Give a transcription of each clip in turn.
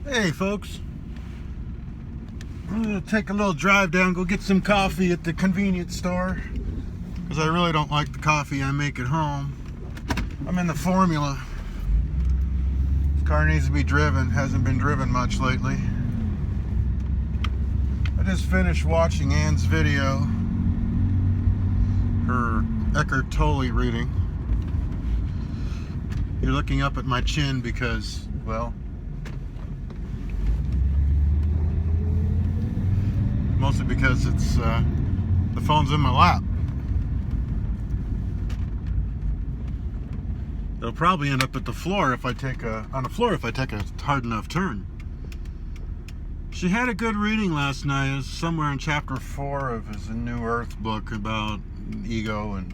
Hey folks, I'm gonna take a little drive down, go get some coffee at the convenience store because I really don't like the coffee I make at home. I'm in the formula. This car needs to be driven, hasn't been driven much lately. I just finished watching Ann's video, her Eckhart Tolle reading. You're looking up at my chin because, well, mostly because it's the phone's in my lap. It'll probably end up at the floor if I take a hard enough turn. She had a good reading last night. It was somewhere in chapter 4 of his New Earth book about ego and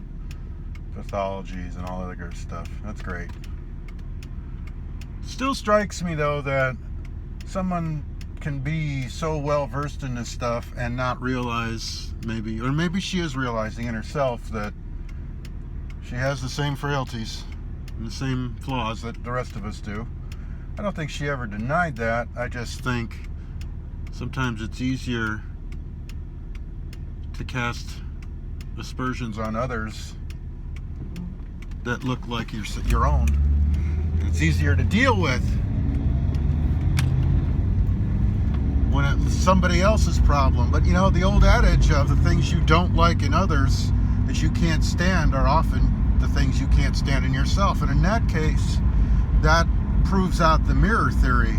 pathologies and all that good stuff. That's great. Still strikes me though that someone can be so well versed in this stuff and not realize, maybe she is realizing in herself that she has the same frailties and the same flaws that the rest of us do. I don't think she ever denied that. I just think sometimes it's easier to cast aspersions on others that look like your own. It's easier to deal with when it's somebody else's problem. But you know, the old adage of the things you don't like in others that you can't stand are often the things you can't stand in yourself. And in that case, that proves out the mirror theory.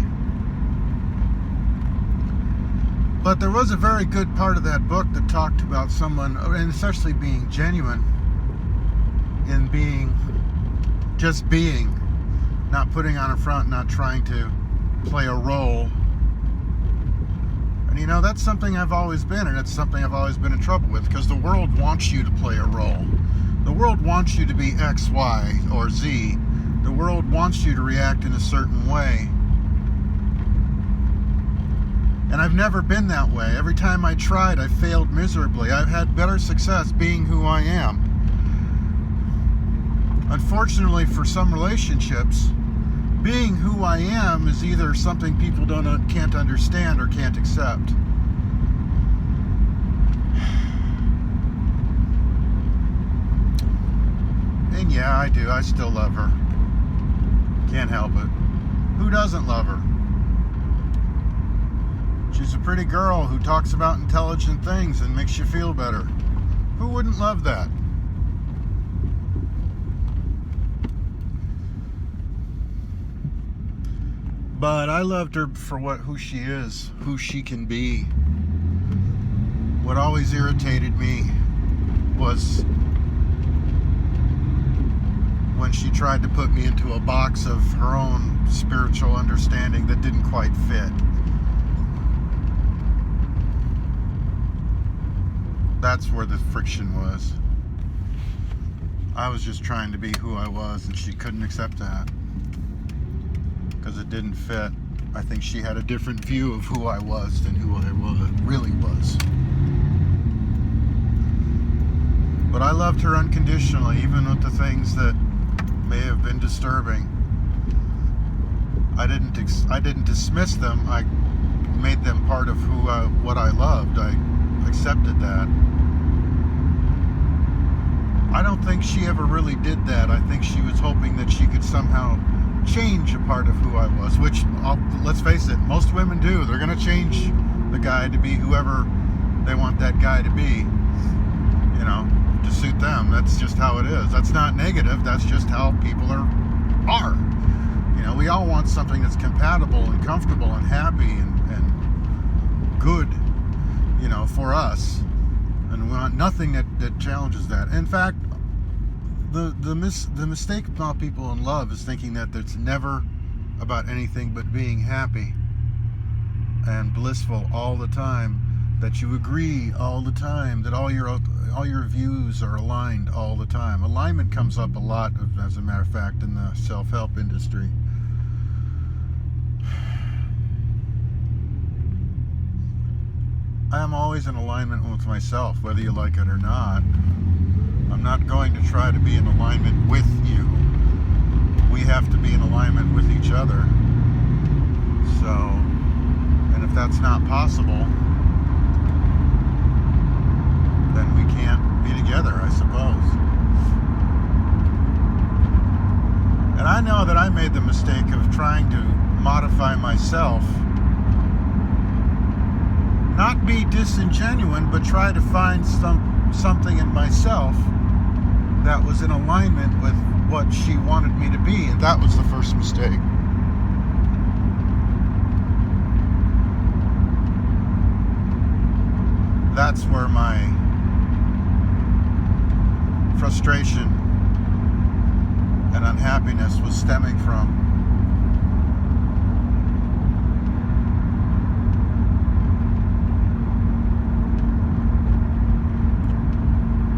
But there was a very good part of that book that talked about someone, and especially being genuine in just being, not putting on a front, not trying to play a role. And you know, that's something I've always been, and it's something I've always been in trouble with, because the world wants you to play a role. The world wants you to be X, Y, or Z. The world wants you to react in a certain way. And I've never been that way. Every time I tried, I failed miserably. I've had better success being who I am. Unfortunately, for some relationships, being who I am is either something people can't understand or can't accept. And yeah, I do. I still love her. Can't help it. Who doesn't love her? She's a pretty girl who talks about intelligent things and makes you feel better. Who wouldn't love that? But I loved her for who she is, who she can be. What always irritated me was when she tried to put me into a box of her own spiritual understanding that didn't quite fit. That's where the friction was. I was just trying to be who I was, and she couldn't accept that because it didn't fit. I think she had a different view of who I was than who I really was. But I loved her unconditionally, even with the things that may have been disturbing. I didn't dismiss them. I made them part of what I loved. I accepted that. I don't think she ever really did that. I think she was hoping that she could somehow change a part of who I was, which, let's face it, most women do. They're going to change the guy to be whoever they want that guy to be, you know, to suit them. That's just how it is. That's not negative. That's just how people are. You know, we all want something that's compatible and comfortable and happy and good, you know, for us. And we want nothing that challenges that. In fact, the mistake about people in love is thinking that it's never about anything but being happy and blissful all the time, that you agree all the time, that all your views are aligned all the time. Alignment comes up a lot, as a matter of fact, in the self-help industry. I am always in alignment with myself, whether you like it or not. I'm not going to try to be in alignment with you. We have to be in alignment with each other. So that's not possible, then we can't be together, I suppose. And I know that I made the mistake of trying to modify myself, not be disingenuous, but try to find something in myself that was in alignment with what she wanted me to be, and that was the first mistake. That's where my frustration and unhappiness was stemming from.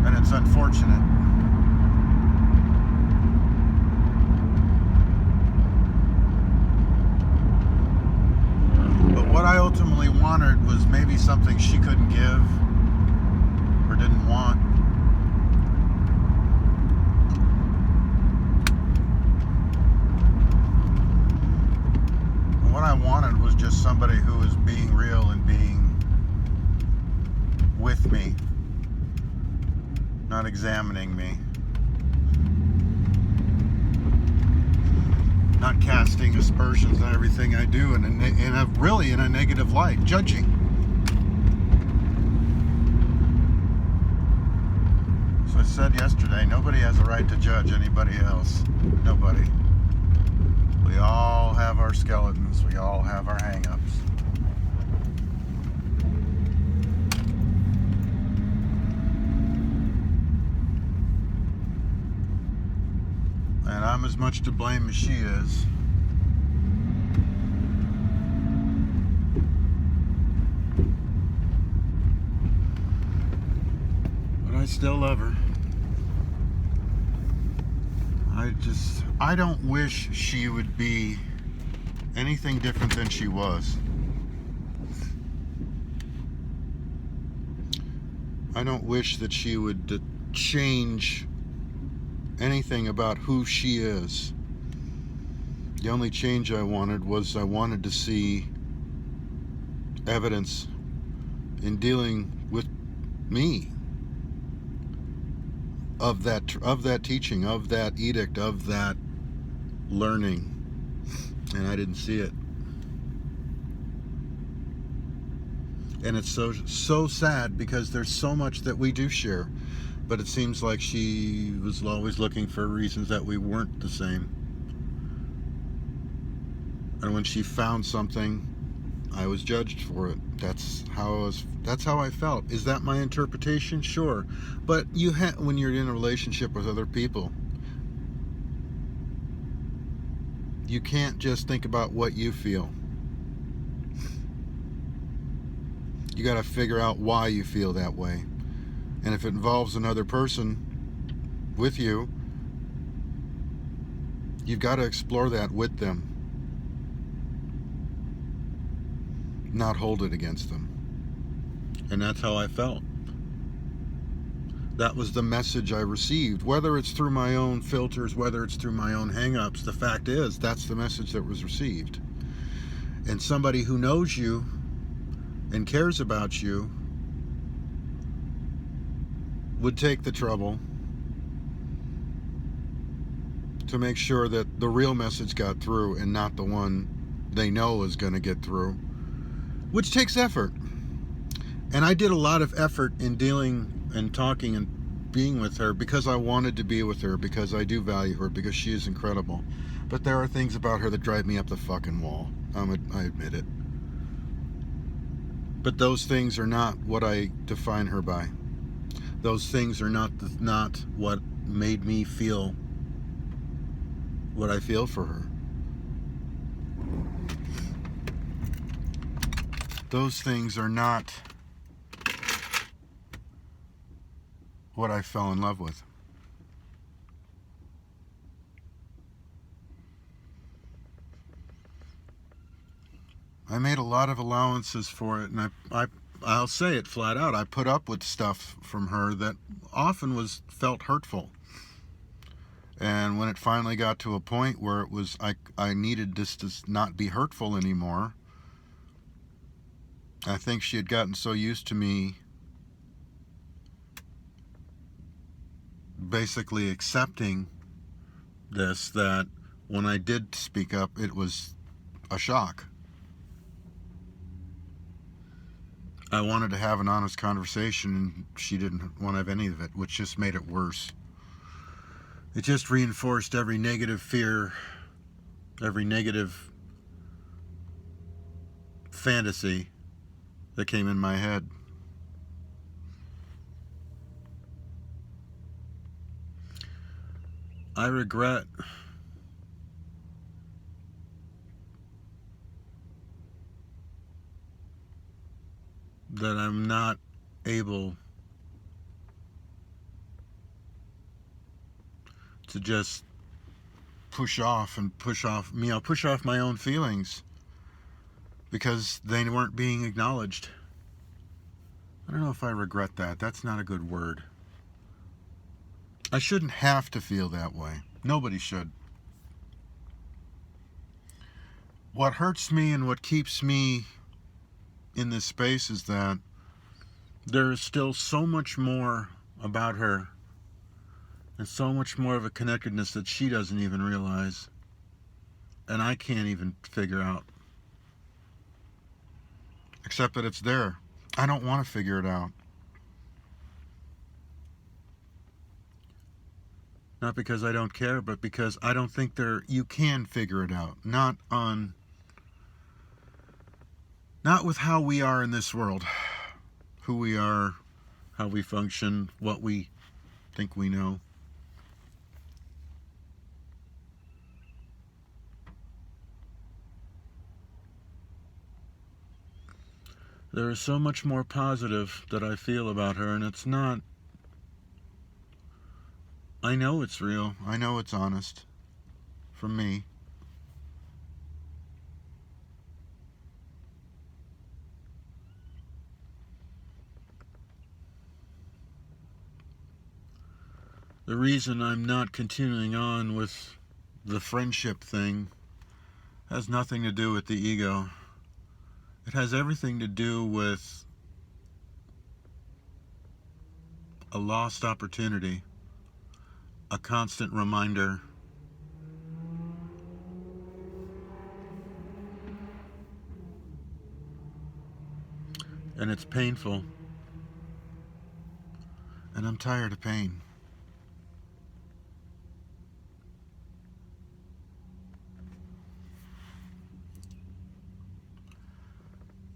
And it's unfortunate. But what I ultimately wanted was maybe something she couldn't give or didn't want. What I wanted was just somebody who was being real and being with me, not examining me, not casting aspersions on everything I do really in a negative light, judging. As I said yesterday, nobody has a right to judge anybody else. Nobody. We all have our skeletons. We all have our hang-ups. And I'm as much to blame as she is. But I still love her. I don't wish she would be anything different than she was. I don't wish that she would change anything about who she is. The only change I wanted was I wanted to see evidence in dealing with me of that teaching, of that edict, of that learning, and I didn't see it. And it's so sad because there's so much that we do share, but it seems like she was always looking for reasons that we weren't the same. And when she found something, I was judged for it. That's how I felt. Is that my interpretation? Sure. But when you're in a relationship with other people, you can't just think about what you feel. You got to figure out why you feel that way. And if it involves another person with you, you've got to explore that with them, not hold it against them. And that's how I felt. That was the message I received, whether it's through my own filters, whether it's through my own hang-ups. The fact is, that's the message that was received. And somebody who knows you and cares about you would take the trouble to make sure that the real message got through and not the one they know is going to get through, which takes effort. And I did a lot of effort in dealing and talking and being with her because I wanted to be with her, because I do value her, because she is incredible. But there are things about her that drive me up the fucking wall. I admit it. But those things are not what I define her by. Those things are not what made me feel what I feel for her. Those things are not what I fell in love with. I made a lot of allowances for it, and I'll say it flat out. I put up with stuff from her that often felt hurtful. And when it finally got to a point where it was I needed this to not be hurtful anymore, I think she had gotten so used to me basically accepting this that when I did speak up, it was a shock. I wanted to have an honest conversation, and she didn't want to have any of it, which just made it worse. It just reinforced every negative fear, every negative fantasy that came in my head. I regret that I'm not able to just push off my own feelings because they weren't being acknowledged. I don't know if I regret that. That's not a good word. I shouldn't have to feel that way. Nobody should. What hurts me and what keeps me in this space is that there is still so much more about her and so much more of a connectedness that she doesn't even realize, and I can't even figure out, except that it's there. I don't want to figure it out. Not because I don't care, but because I don't think you can figure it out. Not with how we are in this world, who we are, how we function, what we think we know. There is so much more positive that I feel about her, and it's not. I know it's real. I know it's honest. From me. The reason I'm not continuing on with the friendship thing has nothing to do with the ego. It has everything to do with a lost opportunity, a constant reminder. And it's painful. And I'm tired of pain.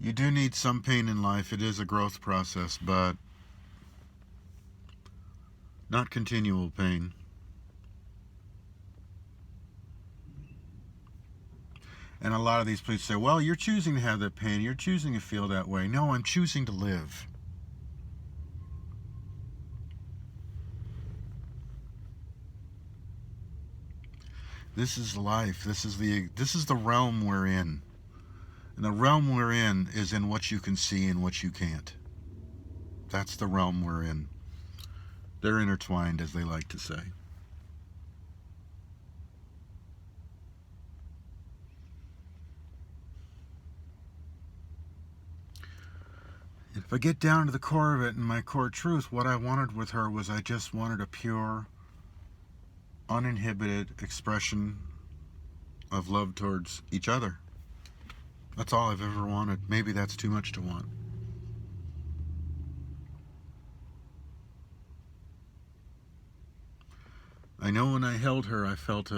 You do need some pain in life. It is a growth process, but not continual pain. And a lot of these people say, well, you're choosing to have that pain. You're choosing to feel that way. No, I'm choosing to live. This is life. This is the realm we're in. And the realm we're in is in what you can see and what you can't. That's the realm we're in. They're intertwined, as they like to say. If I get down to the core of it and my core truth, what I wanted with her was I just wanted a pure, uninhibited expression of love towards each other. That's all I've ever wanted. Maybe that's too much to want. I know when I held her, I felt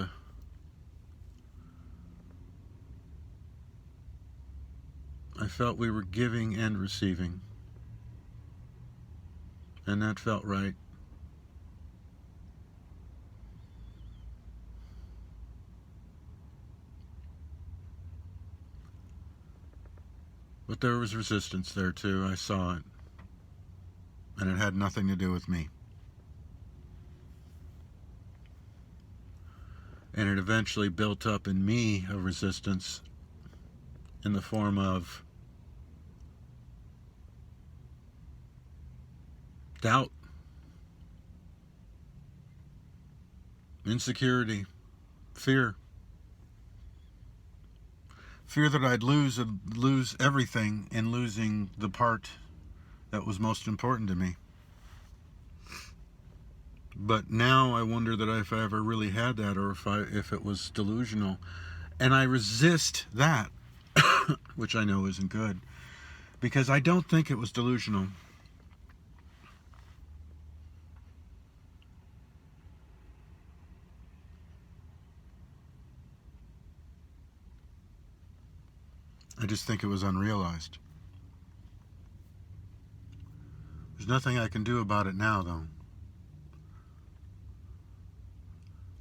we were giving and receiving. And that felt right. But there was resistance there too. I saw it. And it had nothing to do with me. And it eventually built up in me a resistance in the form of doubt, insecurity, fear. Fear that I'd lose everything in losing the part that was most important to me. But now I wonder that if I ever really had that, or if it was delusional. And I resist that, which I know isn't good, because I don't think it was delusional. I just think it was unrealized. There's nothing I can do about it now, though.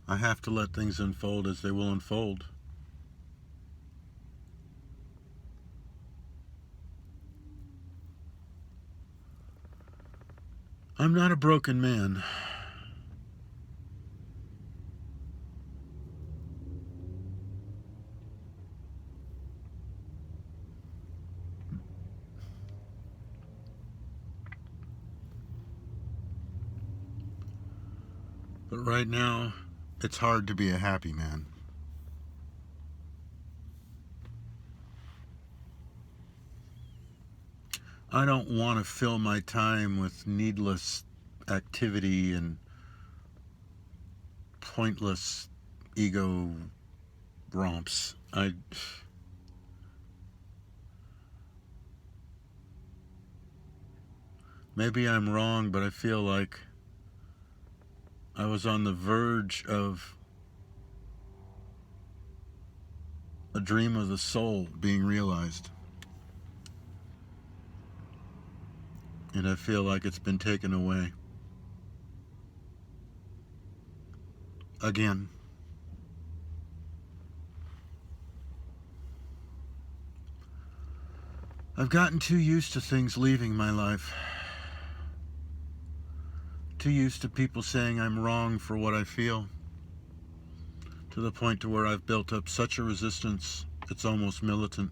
I have to let things unfold as they will unfold. I'm not a broken man. But right now, it's hard to be a happy man. I don't want to fill my time with needless activity and pointless ego romps. Maybe I'm wrong, but I feel like I was on the verge of a dream of the soul being realized. And I feel like it's been taken away. Again. I've gotten too used to things leaving my life. Too used to people saying I'm wrong for what I feel. To the point to where I've built up such a resistance, it's almost militant.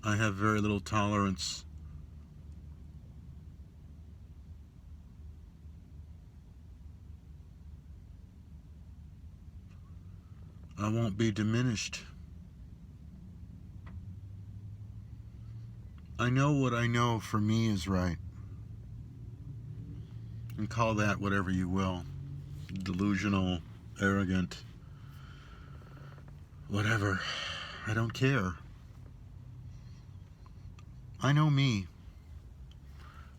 I have very little tolerance. I won't be diminished. I know what I know for me is right. And call that whatever you will. Delusional, arrogant, whatever. I don't care. I know me.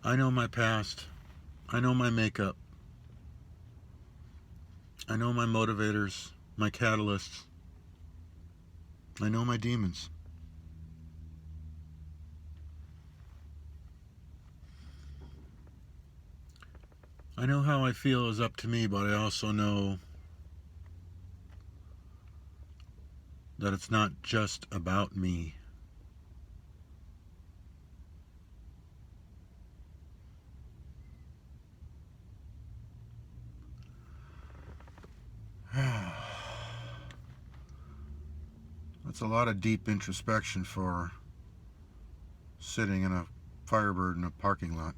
I know my past. I know my makeup. I know my motivators, my catalysts. I know my demons. I know how I feel is up to me, but I also know that it's not just about me. That's a lot of deep introspection for sitting in a Firebird in a parking lot.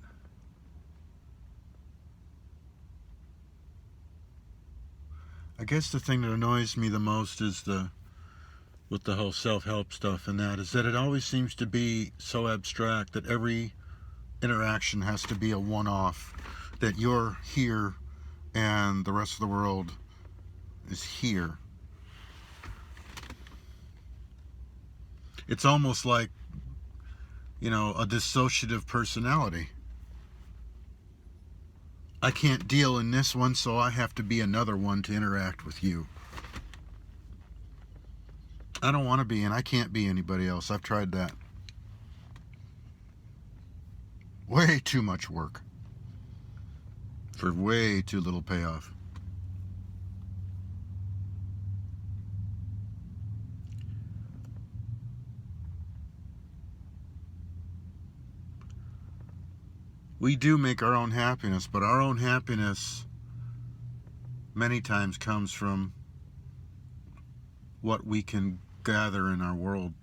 I guess the thing that annoys me the most is with the whole self-help stuff, and that is that it always seems to be so abstract that every interaction has to be a one-off, that you're here and the rest of the world is here. It's almost like, a dissociative personality. I can't deal in this one, so I have to be another one to interact with you. I don't want to be, and I can't be anybody else. I've tried that. Way too much work for way too little payoff. We do make our own happiness, but our own happiness many times comes from what we can gather in our world,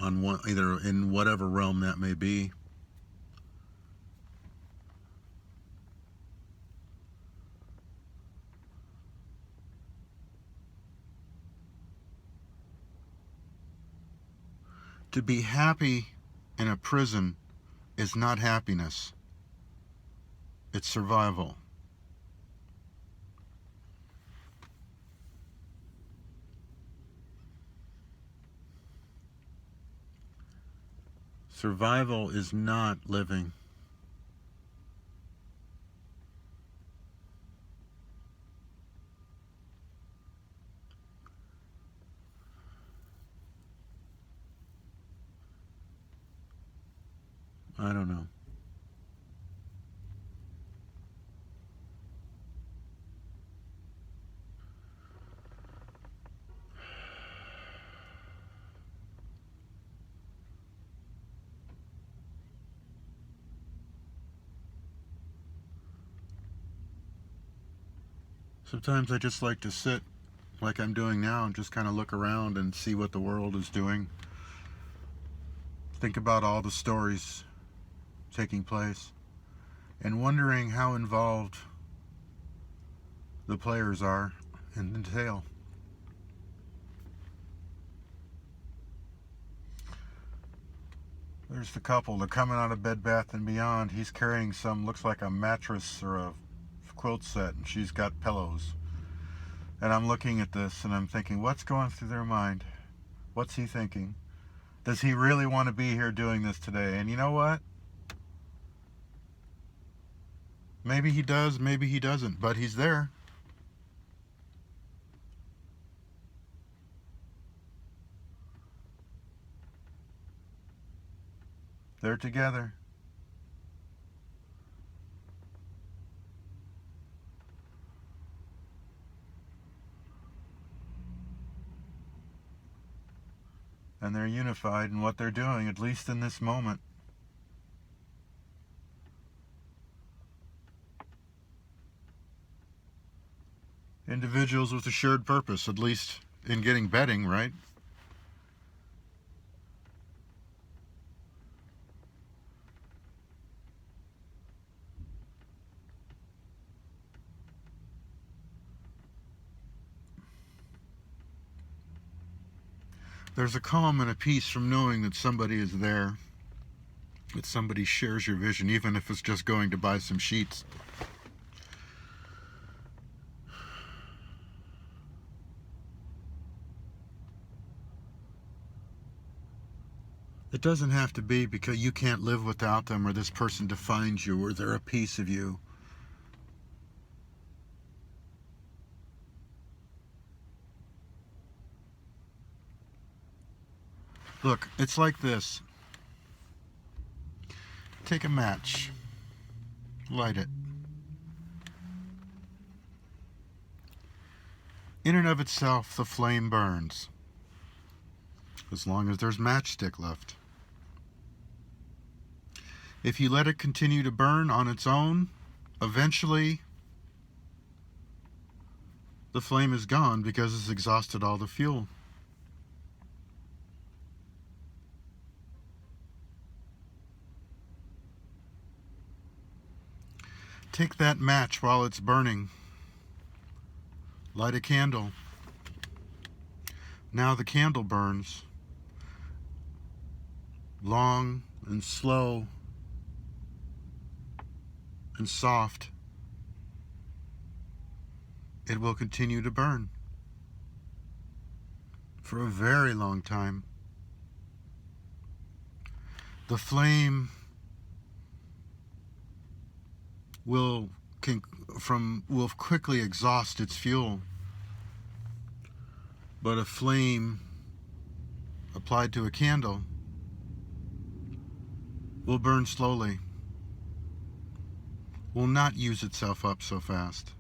either in whatever realm that may be. To be happy in a prison is not happiness. It's survival. Survival is not living. I don't know. Sometimes I just like to sit like I'm doing now and just kind of look around and see what the world is doing. Think about all the stories taking place and wondering how involved the players are in the tale. There's the couple. They're coming out of Bed Bath & Beyond. He's carrying some, looks like a mattress or a quilt set, and she's got pillows. And I'm looking at this and I'm thinking, what's going through their mind? What's he thinking? Does he really want to be here doing this today? And you know what? Maybe he does, maybe he doesn't, but he's there. They're together. And they're unified in what they're doing, at least in this moment. Individuals with a shared purpose, at least in getting bedding, right? There's a calm and a peace from knowing that somebody is there, that somebody shares your vision, even if it's just going to buy some sheets. It doesn't have to be because you can't live without them or this person defines you or they're a piece of you. Look, it's like this. Take a match, light it. In and of itself, the flame burns, as long as there's matchstick left. If you let it continue to burn on its own, eventually the flame is gone because it's exhausted all the fuel. Take that match while it's burning. Light a candle. Now the candle burns. Long and slow and soft. It will continue to burn for a very long time. The flame will quickly exhaust its fuel, but a flame applied to a candle will burn slowly, will not use itself up so fast.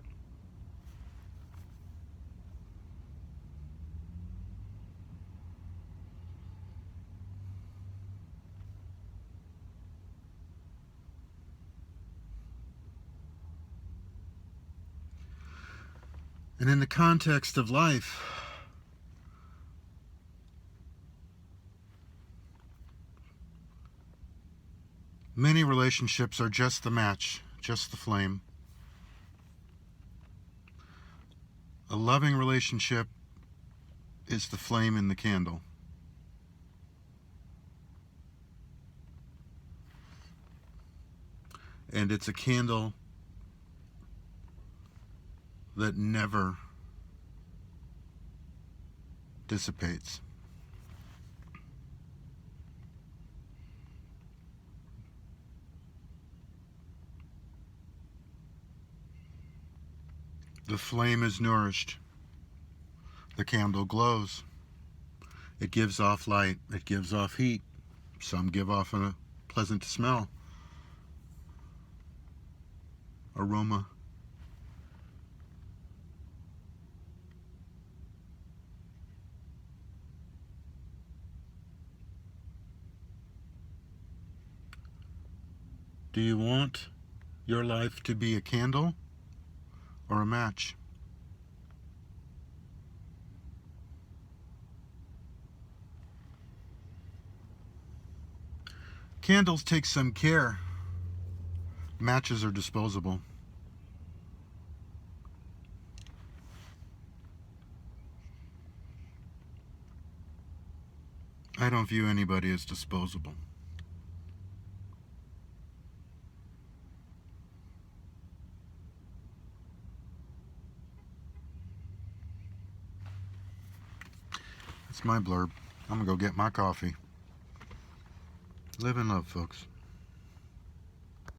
And in the context of life, many relationships are just the match, just the flame. A loving relationship is the flame in the candle. And it's a candle that never dissipates. The flame is nourished. The candle glows. It gives off light. It gives off heat. Some give off a pleasant smell, aroma. Do you want your life to be a candle or a match? Candles take some care. Matches are disposable. I don't view anybody as disposable. That's my blurb. I'm gonna go get my coffee. Live and love, folks.